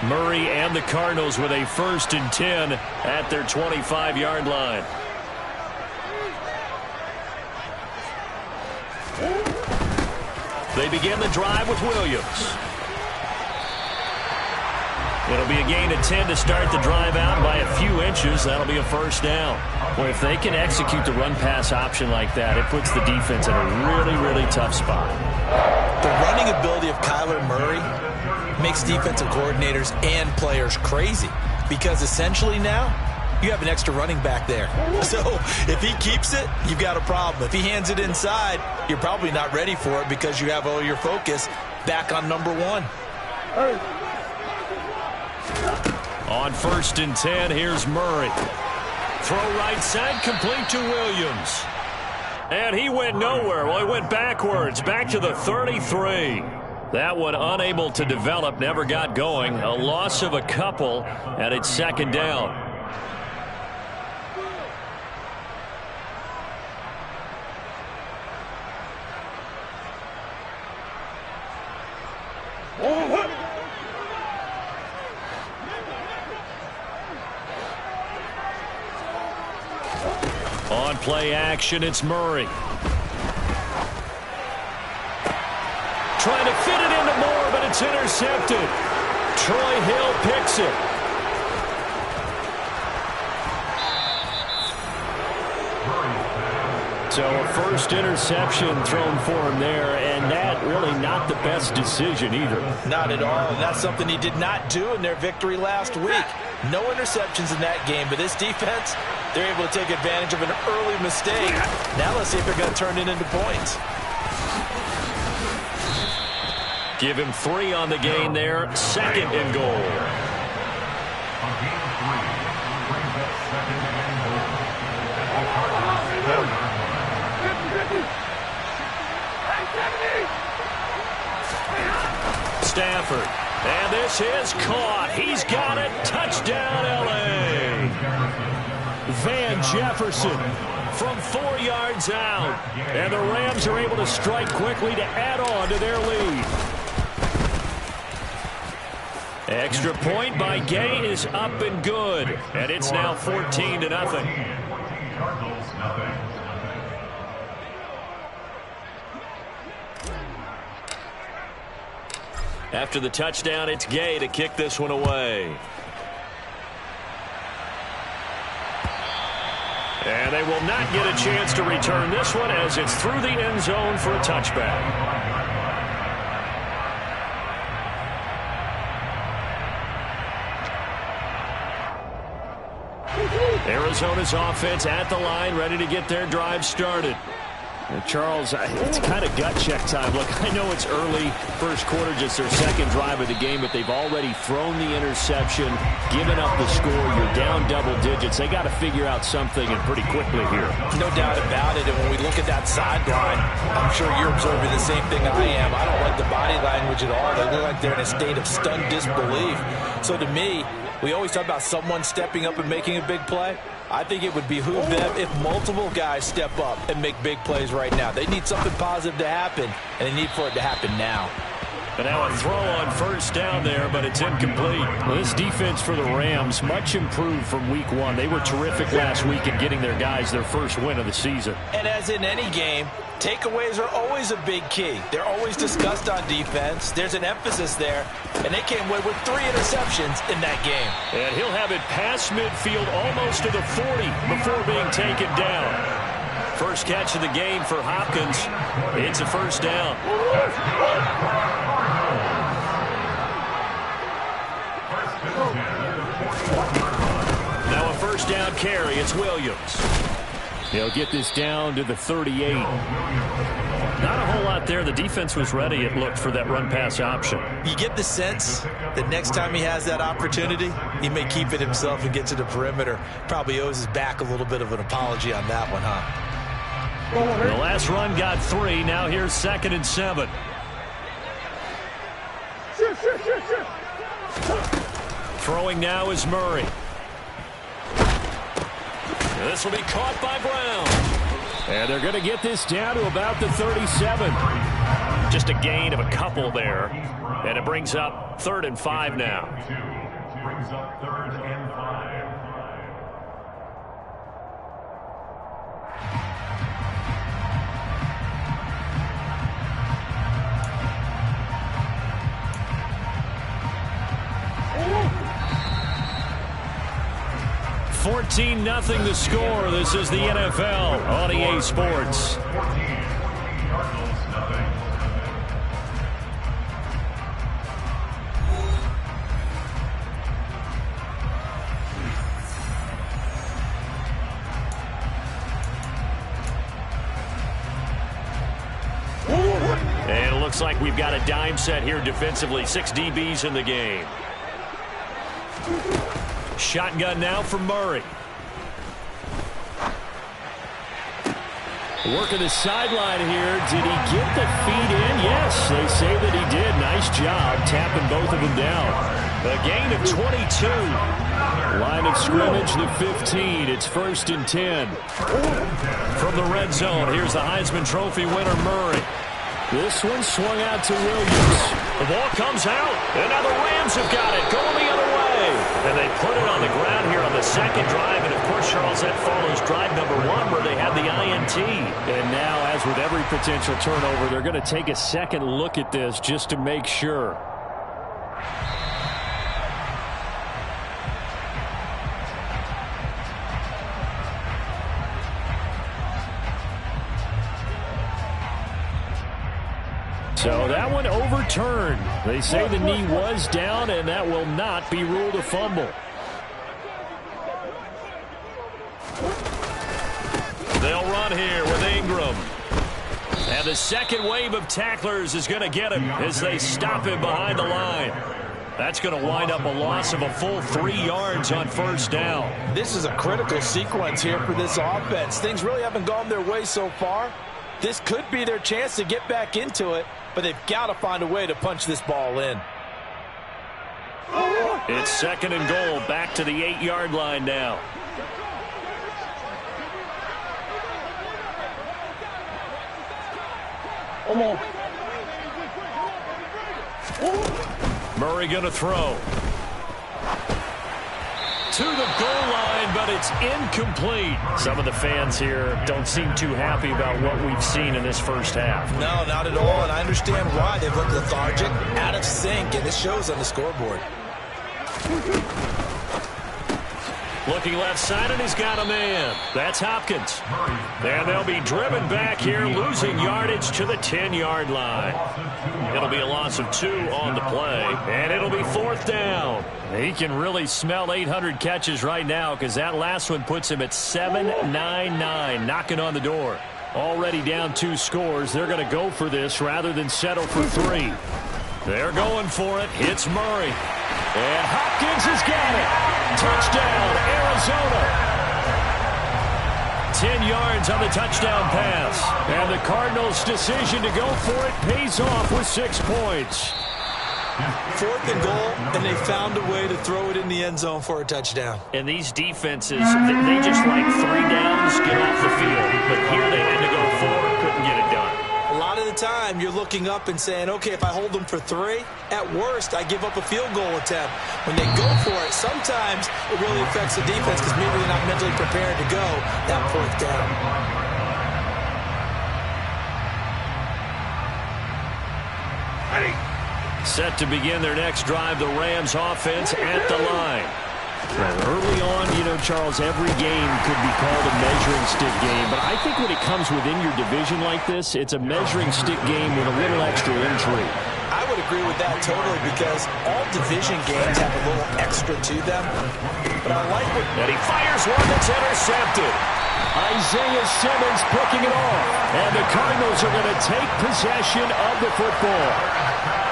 Murray and the Cardinals with a 1st and 10 at their 25-yard line. They begin the drive with Williams. It'll be a gain of 10 to start the drive out by a few inches. That'll be a 1st down. Well, if they can execute the run-pass option like that, it puts the defense in a really, really tough spot. The running ability of Kyler Murray makes defensive coordinators and players crazy because essentially now you have an extra running back there. So if he keeps it, you've got a problem. If he hands it inside, you're probably not ready for it because you have all your focus back on number 1. On 1st and 10, here's Murray. Throw right side, complete to Williams. And he went nowhere. Well, he went backwards, back to the 33. That one unable to develop, never got going. A loss of a couple, and it's 2nd down. On play action, it's Murray. Trying to fit it into Moore, but it's intercepted. Troy Hill picks it. So a 1st interception thrown for him there, and that really not the best decision either. Not at all, and that's something he did not do in their victory last week. No interceptions in that game, but this defense, they're able to take advantage of an early mistake. Now let's see if they're going to turn it into points. Give him 3 on the gain there. 2nd and goal. Stafford. And this is caught. He's got it. Touchdown, L.A. Van Jefferson from 4 yards out. And the Rams are able to strike quickly to add on to their lead. Extra point by Gay is up and good. And it's now 14-0. After the touchdown, it's Gay to kick this one away. And they will not get a chance to return this one as it's through the end zone for a touchback. Arizona's offense at the line, ready to get their drive started. Charles, it's kind of gut check time. Look, I know it's early, first quarter, just their 2nd drive of the game, but they've already thrown the interception, given up the score. You're down double digits. They got to figure out something, and pretty quickly here. No doubt about it, and when we look at that sideline, I'm sure you're observing the same thing I am. I don't like the body language at all. They look like they're in a state of stunned disbelief. So to me, we always talk about someone stepping up and making a big play. I think it would behoove them if multiple guys step up and make big plays right now. They need something positive to happen, and they need for it to happen now. But now a throw on 1st down there, but it's incomplete. Well, this defense for the Rams, much improved from week 1. They were terrific last week in getting their guys their first win of the season. And as in any game, takeaways are always a big key. They're always discussed on defense. There's an emphasis there, and they came away with 3 interceptions in that game. And he'll have it past midfield almost to the 40 before being taken down. First catch of the game for Hopkins. It's a 1st down. Now a 1st down carry. It's Williams. He'll get this down to the 38. Not a whole lot there. The defense was ready, it looked, for that run-pass option. You get the sense that next time he has that opportunity, he may keep it himself and get to the perimeter. Probably owes his back a little bit of an apology on that one, huh? The last run got 3. Now here's 2nd and 7. Throwing now is Murray. This will be caught by Brown. And they're going to get this down to about the 37. Just a gain of a couple there. And it brings up 3rd and 5 now. Brings up 3rd and 5. Oh. 14-0 the score. This is the NFL on EA Sports. And it looks like we've got a dime set here defensively. 6 DBs in the game. Shotgun now for Murray. Working the sideline here. Did he get the feet in? Yes, they say that he did. Nice job tapping both of them down. A gain of 22. Line of scrimmage, the 15. It's 1st and 10. From the red zone, here's the Heisman Trophy winner, Murray. This one swung out to Williams. The ball comes out, and now the Rams have got it, going the other way. And they put it on the ground here on the second drive. And, of course, Charles, that follows drive number 1 where they had the INT. And now, as with every potential turnover, they're going to take a second look at this just to make sure. So that one overturned. They say the knee was down, and that will not be ruled a fumble. They'll run here with Ingram. And the second wave of tacklers is going to get him as they stop him behind the line. That's going to wind up a loss of a full 3 yards on 1st down. This is a critical sequence here for this offense. Things really haven't gone their way so far. This could be their chance to get back into it, but they've got to find a way to punch this ball in. It's 2nd and goal, back to the 8-yard line now. Murray going to throw. To the goal line, but it's incomplete. Some of the fans here don't seem too happy about what we've seen in this first half. No, not at all, and I understand why. They've looked lethargic, out of sync, and this shows on the scoreboard. Looking left side, and he's got a man. That's Hopkins. And they'll be driven back here, losing yardage to the 10-yard line. It'll be a loss of 2 on the play, and it'll be 4th down. He can really smell 800 catches right now because that last one puts him at 799, knocking on the door. Already down 2 scores. They're going to go for this rather than settle for 3. They're going for it. It's Murray. And Hopkins has got it. Touchdown, Arizona. 10 yards on the touchdown pass. And the Cardinals' decision to go for it pays off with 6 points. 4th and goal, and they found a way to throw it in the end zone for a touchdown. And these defenses, they just like 3 downs, get off the field. But here they had to go 4, couldn't get it done. A lot of the time, you're looking up and saying, okay, if I hold them for 3, at worst, I give up a field goal attempt. When they go for it, sometimes it really affects the defense because maybe they're not mentally prepared to go that 4th down. Ready. Set to begin their next drive, the Rams offense at the line. Early on, you know, Charles, every game could be called a measuring stick game, but I think when it comes within your division like this, it's a measuring stick game with a little extra intrigue. I would agree with that totally because all division games have a little extra to them. But I like what... And he fires one that's intercepted. Isaiah Simmons picking it off. And the Cardinals are going to take possession of the football.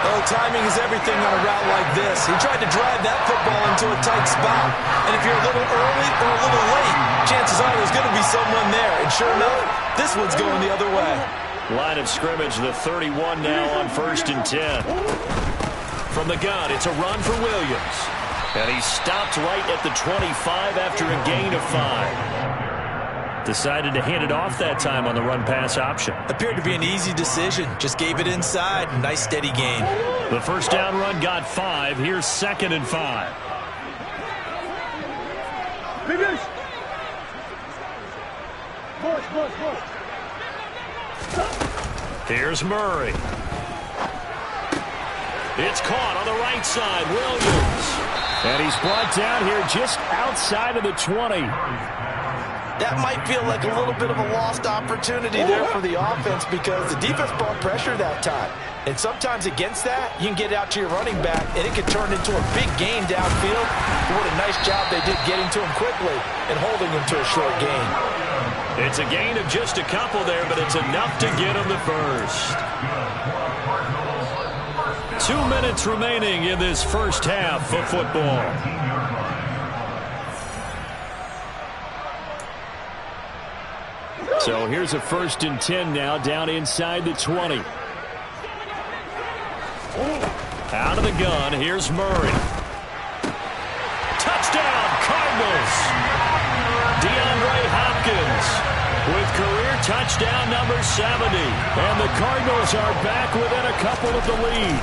Oh, timing is everything on a route like this. He tried to drive that football into a tight spot. And if you're a little early or a little late, chances are there's going to be someone there. And sure enough, this one's going the other way. Line of scrimmage, the 31 now on 1st and 10. From the gun, it's a run for Williams. And he stopped right at the 25 after a gain of 5. Decided to hand it off that time on the run-pass option. Appeared to be an easy decision. Just gave it inside. Nice, steady gain. The first down run got 5. Here's 2nd and 5. Finish. Here's Murray. It's caught on the right side. Williams. And he's brought down here just outside of the 20. That might feel like a little bit of a lost opportunity there for the offense because the defense brought pressure that time. And sometimes against that, you can get out to your running back, and it can turn into a big gain downfield. What a nice job they did getting to him quickly and holding him to a short gain. It's a gain of just a couple there, but it's enough to get him the first. 2 minutes remaining in this first half of football. So here's a 1st and 10 now, down inside the 20. Out of the gun, here's Murray. Touchdown, Cardinals! DeAndre Hopkins with career touchdown number 70. And the Cardinals are back within a couple of the lead.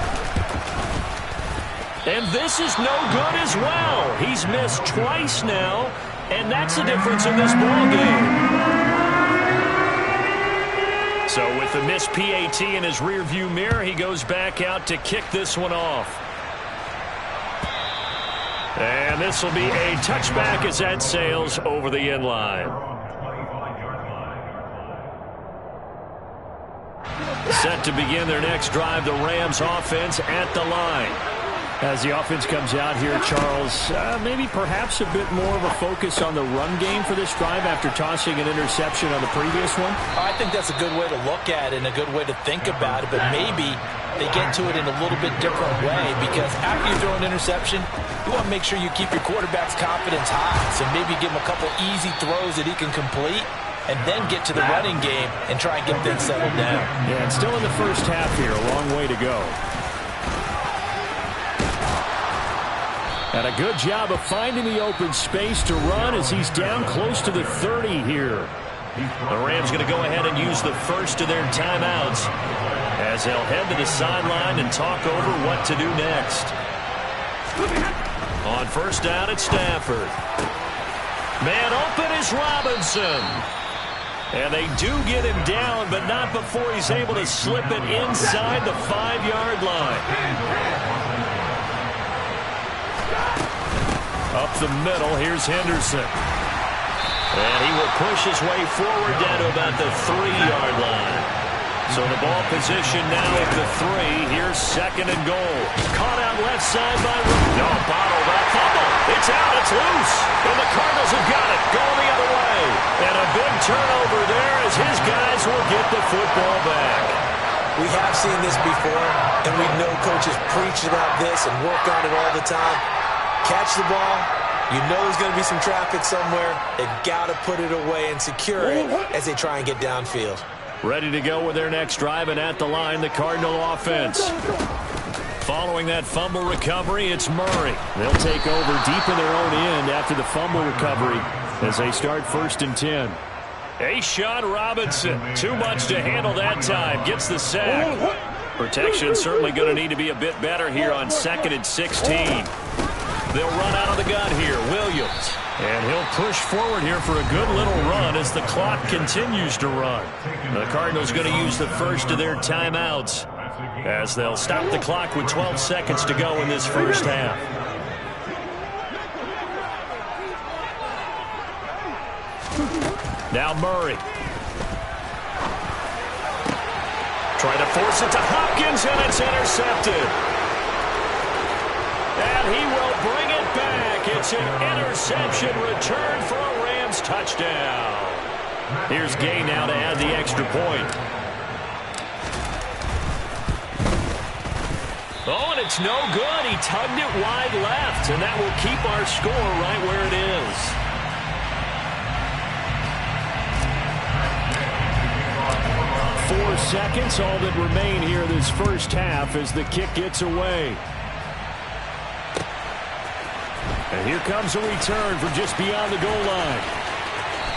And this is no good as well. He's missed twice now, and that's the difference in this ball game. So with the missed PAT in his rearview mirror, he goes back out to kick this one off. And this will be a touchback as that sails over the end line. Set to begin their next drive, the Rams offense at the line. As the offense comes out here, Charles, maybe perhaps a bit more of a focus on the run game for this drive after tossing an interception on the previous one? I think that's a good way to look at it and a good way to think about it, but maybe they get to it in a little bit different way because after you throw an interception, you want to make sure you keep your quarterback's confidence high. So maybe give him a couple easy throws that he can complete and then get to the running game and try and get things settled down. Yeah, and still in the first half here, a long way to go. And a good job of finding the open space to run as he's down close to the 30 here. The Rams going to go ahead and use the first of their timeouts as they'll head to the sideline and talk over what to do next. On first down, it's Stafford. Man open is Robinson. And they do get him down, but not before he's able to slip it inside the 5-yard line. Up the middle, here's Henderson. And he will push his way forward down to about the 3-yard line. So the ball position now at the 3. Here's 2nd and goal. Caught out left side by no, bottled up. Fumble. It's out. It's loose. And the Cardinals have got it. Going the other way. And a big turnover there as his guys will get the football back. We have seen this before, and we know coaches preach about this and work on it all the time. Catch the ball. You know there's going to be some traffic somewhere. They've got to put it away and secure it as they try and get downfield. Ready to go with their next drive, and at the line, the Cardinal offense. Following that fumble recovery, it's Murray. They'll take over deep in their own end after the fumble recovery as they start 1st and 10. A'Shawn Robinson, too much to handle that time, gets the sack. Protection certainly going to need to be a bit better here on 2nd and 16. They'll run out of the gun here, Williams. And he'll push forward here for a good little run as the clock continues to run. The Cardinals going to use the first of their timeouts as they'll stop the clock with 12 seconds to go in this first half. Now Murray. Try to force it to Hopkins, and it's intercepted. And he will bring it back. It's an interception return for a Rams touchdown. Here's Gay now to add the extra point. Oh, and it's no good. He tugged it wide left, and that will keep our score right where it is. Seconds, all that remain here this first half as the kick gets away. And here comes a return from just beyond the goal line.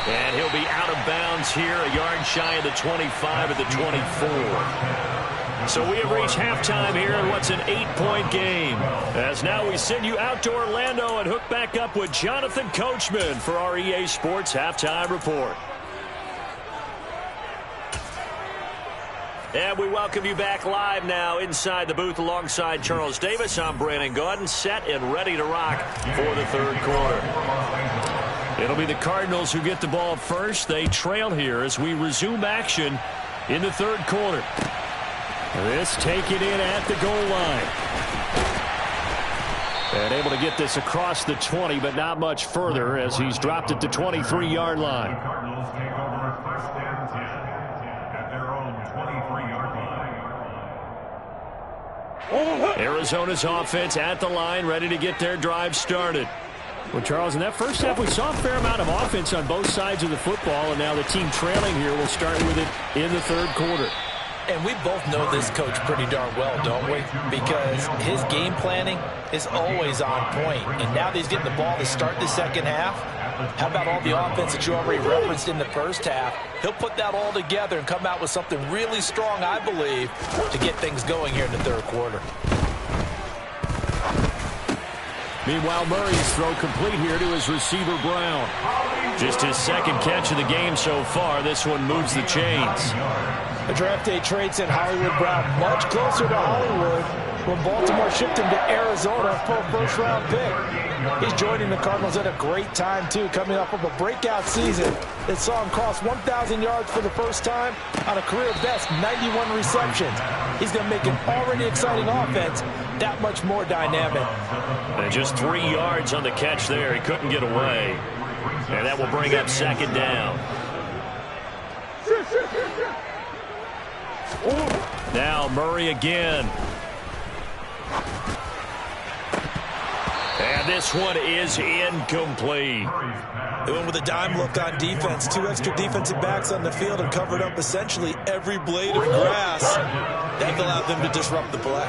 And he'll be out of bounds here, a yard shy of the 25 at the 24. So we have reached halftime here in what's an 8-point game. As now we send you out to Orlando and hook back up with Jonathan Coachman for our EA Sports Halftime Report. And we welcome you back live now inside the booth alongside Charles Davis. I'm Brandon Gaudin, set and ready to rock for the third quarter. It'll be the Cardinals who get the ball first. They trail here as we resume action in the third quarter. This taken in at the goal line. And able to get this across the 20, but not much further as he's dropped at the 23-yard line. The Cardinals take over first and 10 at their own 23-yard line. Arizona's offense at the line, ready to get their drive started. Well, Charles, in that first half, we saw a fair amount of offense on both sides of the football, and now the team trailing here will start with it in the third quarter. And we both know this coach pretty darn well, don't we? Because his game planning is always on point. And now that he's getting the ball to start the second half, how about all the offense that you already referenced in the first half? He'll put that all together and come out with something really strong, I believe, to get things going here in the third quarter. Meanwhile, Murray's throw complete here to his receiver, Brown. Just his second catch of the game so far. This one moves the chains. The draft day trade sent Hollywood Brown much closer to Hollywood when Baltimore shipped him to Arizona for a first-round pick. He's joining the Cardinals at a great time, too, coming off of a breakout season that saw him cross 1,000 yards for the first time on a career-best 91 receptions. He's going to make an already exciting offense that much more dynamic. And just 3 yards on the catch there. He couldn't get away. And that will bring up second down. Now Murray again. And this one is incomplete. They went with a dime look on defense. 2 extra defensive backs on the field and covered up essentially every blade of grass. That allowed them to disrupt the play.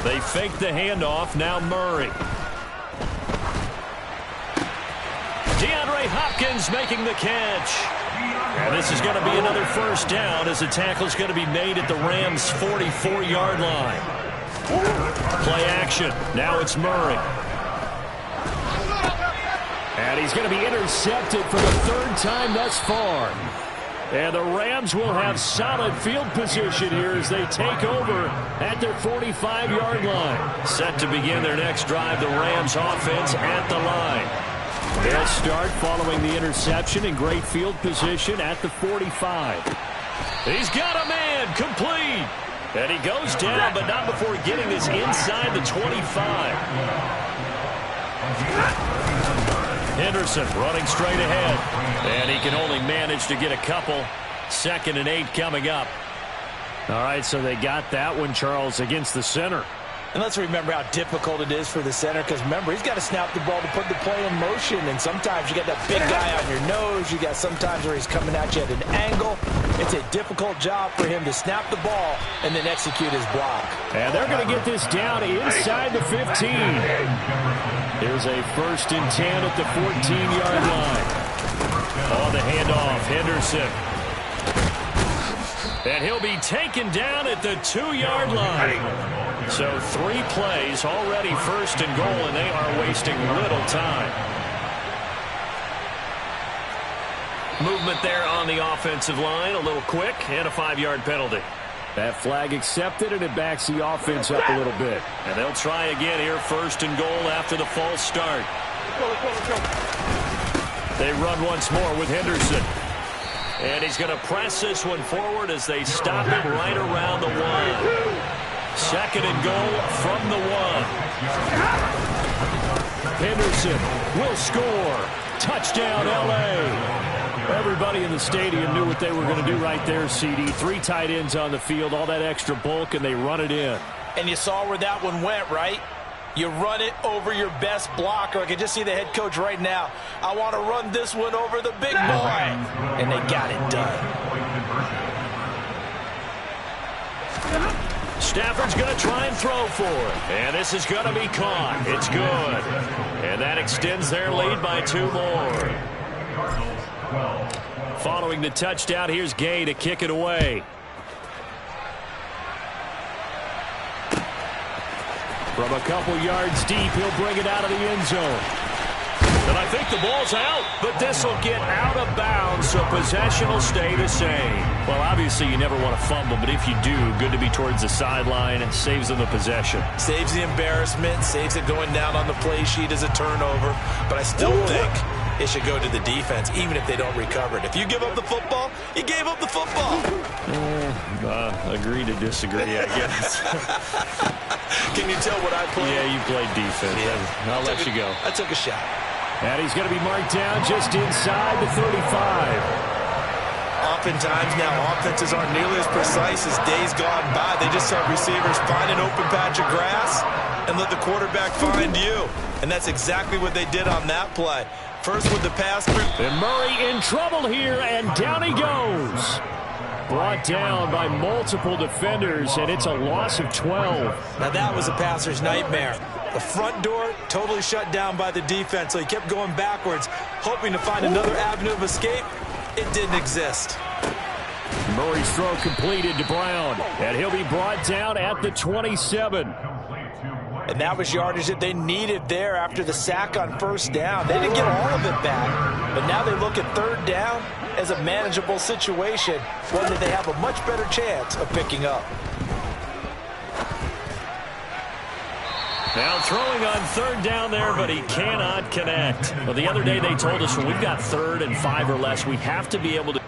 They fake the handoff. Now Murray. DeAndre Hopkins making the catch. And this is going to be another first down as the tackle is going to be made at the Rams' 44-yard line. Play action. Now it's Murray. And he's going to be intercepted for the third time thus far. And the Rams will have solid field position here as they take over at their 45-yard line. Set to begin their next drive, the Rams offense at the line. They'll start following the interception in great field position at the 45. He's got a man, complete. And he goes down, but not before getting this inside the 25. Henderson running straight ahead. And he can only manage to get a couple. 2nd and 8 coming up. All right, so they got that one, Charles, against the center. And let's remember how difficult it is for the center, because remember, he's got to snap the ball to put the play in motion, and sometimes you got that big guy on your nose. You got sometimes where he's coming at you at an angle. It's a difficult job for him to snap the ball and then execute his block. And they're going to get this down inside the 15. Here's a 1st and 10 at the 14-yard line. On the handoff, Henderson. And he'll be taken down at the 2-yard line. So 3 plays already 1st and goal, and they are wasting little time. Movement there on the offensive line, a little quick, and a 5-yard penalty. That flag accepted, and it backs the offense up a little bit. And they'll try again here, 1st and goal after the false start. They run once more with Henderson. And he's going to press this one forward as they stop it right around the 1. 2nd and goal from the 1. Henderson will score. Touchdown, L.A. Everybody in the stadium knew what they were going to do right there, CD. 3 tight ends on the field, all that extra bulk, and they run it in. And you saw where that one went, right? You run it over your best blocker. I can just see the head coach right now. I want to run this one over the big boy. And they got it done. Stafford's going to try and throw for it. And this is going to be caught. It's good. And that extends their lead by 2 more. Following the touchdown, here's Gay to kick it away. From a couple yards deep, he'll bring it out of the end zone. And I think the ball's out, but this will get out of bounds, so possession will stay the same. Well, obviously you never want to fumble, but if you do, good to be towards the sideline. It saves them the possession. Saves the embarrassment, saves it going down on the play sheet as a turnover, but I still think it should go to the defense, even if they don't recover it. If you give up the football, you gave up the football. Agree to disagree, I guess. Can you tell what I played? Yeah, you played defense. Yeah. I'll let you go. I took a shot. And he's going to be marked down just inside the 35. Oftentimes now, offenses aren't nearly as precise as days gone by. They just have receivers find an open patch of grass and let the quarterback find you. And that's exactly what they did on that play. First with the pass. And Murray in trouble here, and down he goes. Brought down by multiple defenders, and it's a loss of 12. Now that was a passer's nightmare. The front door totally shut down by the defense, so he kept going backwards, hoping to find another avenue of escape. It didn't exist. Murray's throw completed to Brown, and he'll be brought down at the 27. And that was yardage that they needed there after the sack on first down. They didn't get all of it back, but now they look at third down as a manageable situation, one that they have a much better chance of picking up. Now throwing on third down there, but he cannot connect. Well, the other day they told us when we've got 3rd and 5 or less, we have to be able to